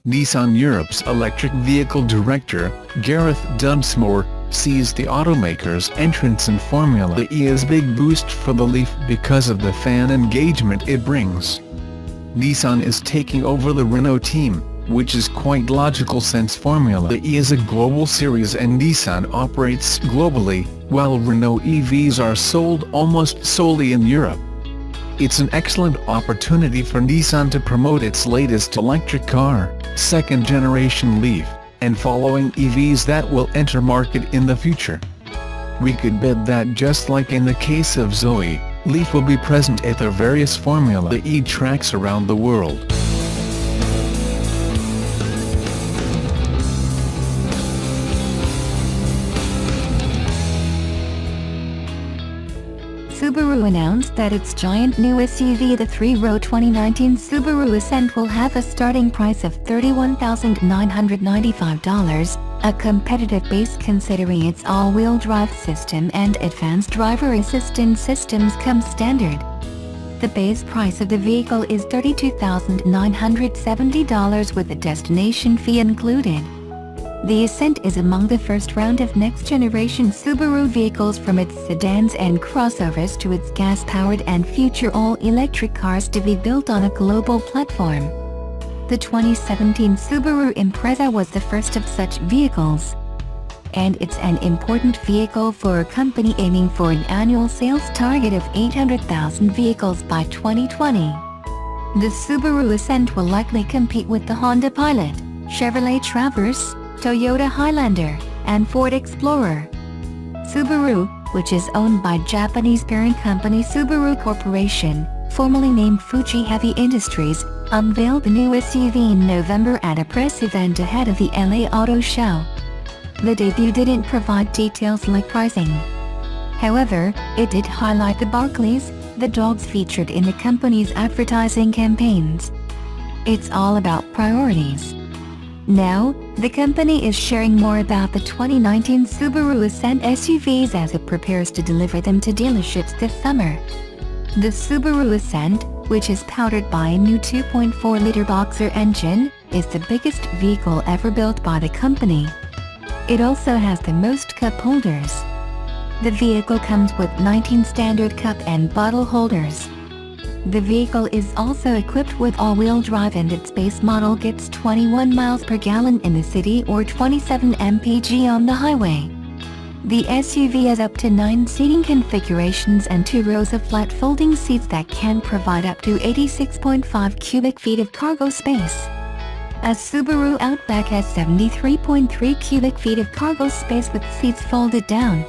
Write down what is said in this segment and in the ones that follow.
Nissan Europe's electric vehicle director, Gareth Dunsmore, sees the automaker's entrance in Formula E as a big boost for the Leaf because of the fan engagement it brings. Nissan is taking over the Renault team, which is quite logical since Formula E is a global series and Nissan operates globally, while Renault EVs are sold almost solely in Europe. It's an excellent opportunity for Nissan to promote its latest electric car, second-generation Leaf, and following EVs that will enter market in the future. We could bet that just like in the case of Zoe, Leaf will be present at the various Formula E tracks around the world. Subaru announced that its giant new SUV, the three-row 2019 Subaru Ascent, will have a starting price of $31,995, a competitive base considering its all-wheel drive system and advanced driver assistance systems come standard. The base price of the vehicle is $32,970 with a destination fee included. The Ascent is among the first round of next-generation Subaru vehicles, from its sedans and crossovers to its gas-powered and future all-electric cars to be built on a global platform. The 2017 Subaru Impreza was the first of such vehicles. And it's an important vehicle for a company aiming for an annual sales target of 800,000 vehicles by 2020. The Subaru Ascent will likely compete with the Honda Pilot, Chevrolet Traverse, Toyota Highlander, and Ford Explorer. Subaru, which is owned by Japanese parent company Subaru Corporation, formerly named Fuji Heavy Industries, unveiled the new SUV in November at a press event ahead of the LA Auto Show. The debut didn't provide details like pricing. However, it did highlight the Barclays, the dogs featured in the company's advertising campaigns. It's all about priorities. Now, the company is sharing more about the 2019 Subaru Ascent SUVs as it prepares to deliver them to dealerships this summer. The Subaru Ascent, which is powered by a new 2.4-liter boxer engine, is the biggest vehicle ever built by the company. It also has the most cup holders. The vehicle comes with 19 standard cup and bottle holders. The vehicle is also equipped with all-wheel drive, and its base model gets 21 miles per gallon in the city or 27 mpg on the highway. The SUV has up to 9 seating configurations and 2 rows of flat folding seats that can provide up to 86.5 cubic feet of cargo space. A Subaru Outback has 73.3 cubic feet of cargo space with seats folded down.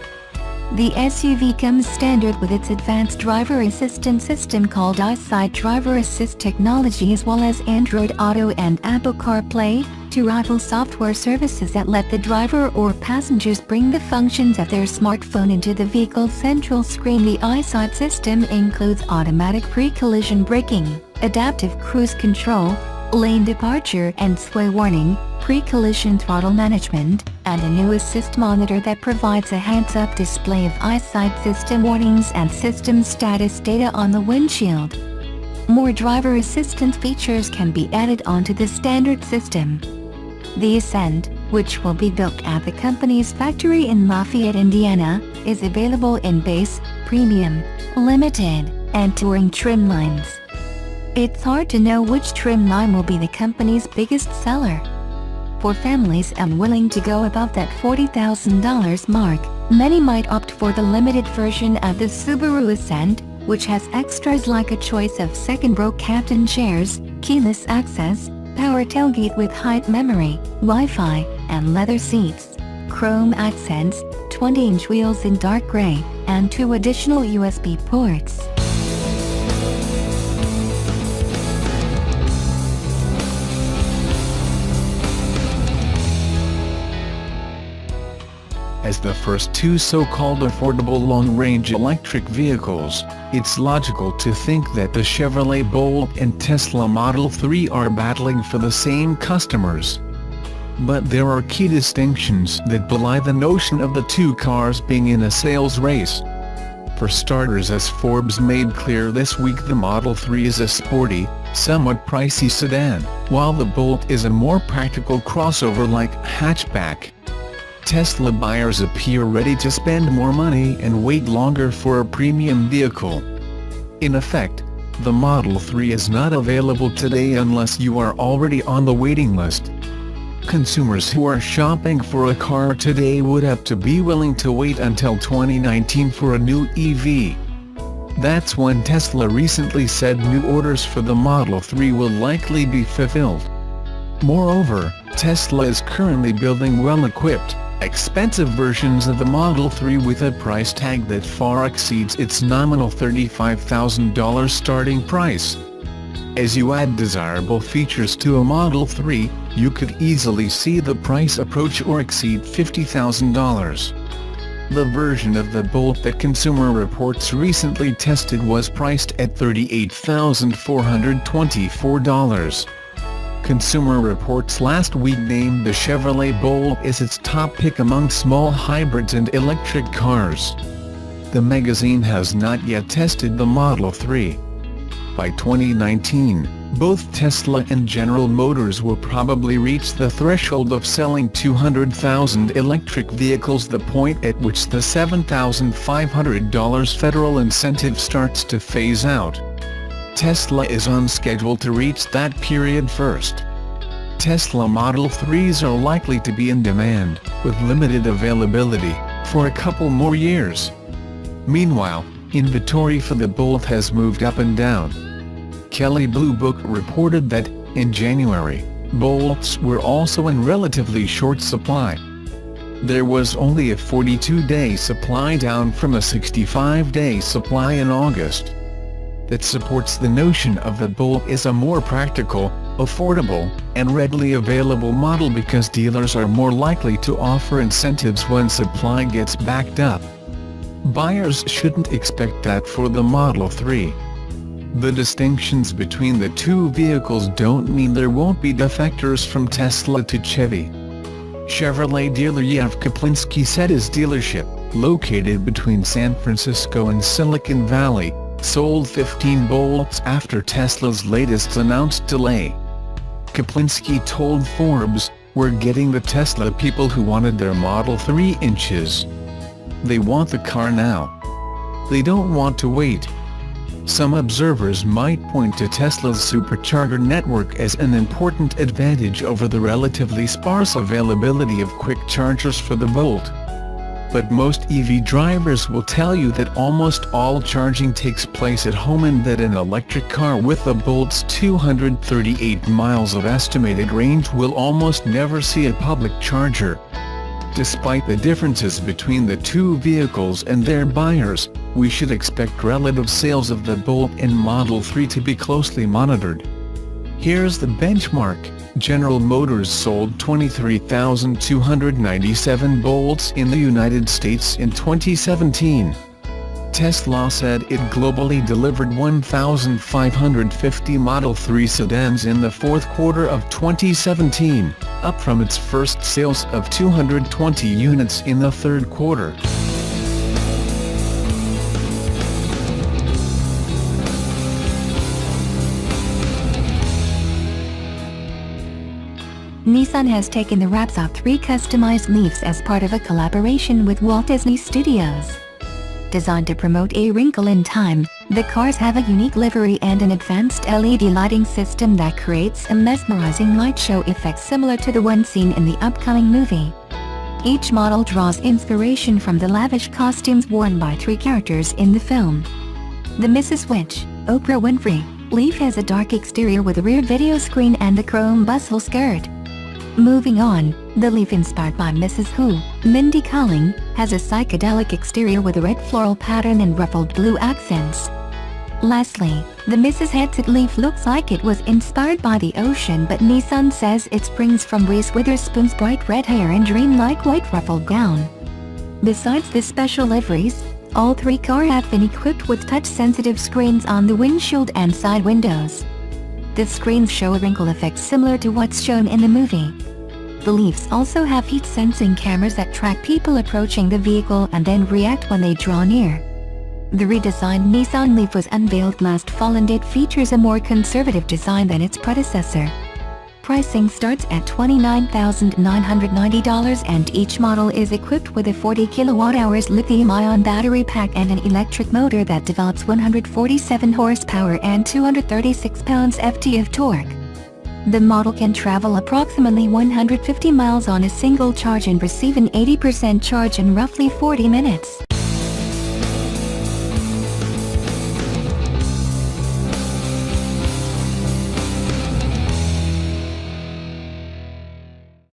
The SUV comes standard with its advanced driver assistance system called EyeSight Driver Assist technology, as well as Android Auto and Apple CarPlay, two rival software services that let the driver or passengers bring the functions of their smartphone into the vehicle's central screen. The EyeSight system includes automatic pre-collision braking, adaptive cruise control, lane departure and sway warning, pre-collision throttle management, and a new assist monitor that provides a heads-up display of EyeSight system warnings and system status data on the windshield. More driver assistance features can be added onto the standard system. The Ascent, which will be built at the company's factory in Lafayette, Indiana, is available in base, premium, limited, and touring trim lines. It's hard to know which trim line will be the company's biggest seller. For families unwilling to go above that $40,000 mark, many might opt for the limited version of the Subaru Ascent, which has extras like a choice of second-row captain chairs, keyless access, power tailgate with height memory, Wi-Fi, and leather seats, chrome accents, 20-inch wheels in dark gray, and 2 additional USB ports. As the first 2 so-called affordable long-range electric vehicles, it's logical to think that the Chevrolet Bolt and Tesla Model 3 are battling for the same customers. But there are key distinctions that belie the notion of the 2 cars being in a sales race. For starters, as Forbes made clear this week, the Model 3 is a sporty, somewhat pricey sedan, while the Bolt is a more practical crossover-like hatchback. Tesla buyers appear ready to spend more money and wait longer for a premium vehicle. In effect, the Model 3 is not available today unless you are already on the waiting list. Consumers who are shopping for a car today would have to be willing to wait until 2019 for a new EV. That's when Tesla recently said new orders for the Model 3 will likely be fulfilled. Moreover, Tesla is currently building well-equipped, expensive versions of the Model 3 with a price tag that far exceeds its nominal $35,000 starting price. As you add desirable features to a Model 3, you could easily see the price approach or exceed $50,000. The version of the Bolt that Consumer Reports recently tested was priced at $38,424. Consumer Reports last week named the Chevrolet Bolt as its top pick among small hybrids and electric cars. The magazine has not yet tested the Model 3. By 2019, both Tesla and General Motors will probably reach the threshold of selling 200,000 electric vehicles, the point at which the $7,500 federal incentive starts to phase out. Tesla is on schedule to reach that period first. Tesla Model 3s are likely to be in demand, with limited availability, for a couple more years. Meanwhile, inventory for the Bolt has moved up and down. Kelley Blue Book reported that, in January, Bolts were also in relatively short supply. There was only a 42-day supply, down from a 65-day supply in August. That supports the notion of the Bolt as a more practical, affordable, and readily available model because dealers are more likely to offer incentives when supply gets backed up. Buyers shouldn't expect that for the Model 3. The distinctions between the two vehicles don't mean there won't be defectors from Tesla to Chevy. Chevrolet dealer Yev Kaplinski said his dealership, located between San Francisco and Silicon Valley, sold 15 Bolts after Tesla's latest announced delay. Kaplinski told Forbes, "We're getting the Tesla people who wanted their Model 3 inches. They want the car now. They don't want to wait." Some observers might point to Tesla's supercharger network as an important advantage over the relatively sparse availability of quick chargers for the Bolt. But most EV drivers will tell you that almost all charging takes place at home, and that an electric car with the Bolt's 238 miles of estimated range will almost never see a public charger. Despite the differences between the two vehicles and their buyers, we should expect relative sales of the Bolt and Model 3 to be closely monitored. Here's the benchmark. General Motors sold 23,297 Bolts in the United States in 2017. Tesla said it globally delivered 1,550 Model 3 sedans in the fourth quarter of 2017, up from its first sales of 220 units in the third quarter. Nissan has taken the wraps off 3 customized Leafs as part of a collaboration with Walt Disney Studios. Designed to promote A Wrinkle in Time, the cars have a unique livery and an advanced LED lighting system that creates a mesmerizing light show effect similar to the one seen in the upcoming movie. Each model draws inspiration from the lavish costumes worn by 3 characters in the film. The Mrs. Witch, Oprah Winfrey, Leaf has a dark exterior with a rear video screen and a chrome bustle skirt. Moving on, the Leaf inspired by Mrs. Who, Mindy Kaling, has a psychedelic exterior with a red floral pattern and ruffled blue accents. Lastly, the Mrs. Headset Leaf looks like it was inspired by the ocean, but Nissan says it springs from Reese Witherspoon's bright red hair and dreamlike white ruffled gown. Besides the special liveries, all 3 cars have been equipped with touch-sensitive screens on the windshield and side windows. The screens show a wrinkle effect similar to what's shown in the movie. The Leafs also have heat-sensing cameras that track people approaching the vehicle and then react when they draw near. The redesigned Nissan Leaf was unveiled last fall and it features a more conservative design than its predecessor. Pricing starts at $29,990 and each model is equipped with a 40 kWh lithium-ion battery pack and an electric motor that develops 147 horsepower and 236 pounds-ft of torque. The model can travel approximately 150 miles on a single charge and receive an 80% charge in roughly 40 minutes.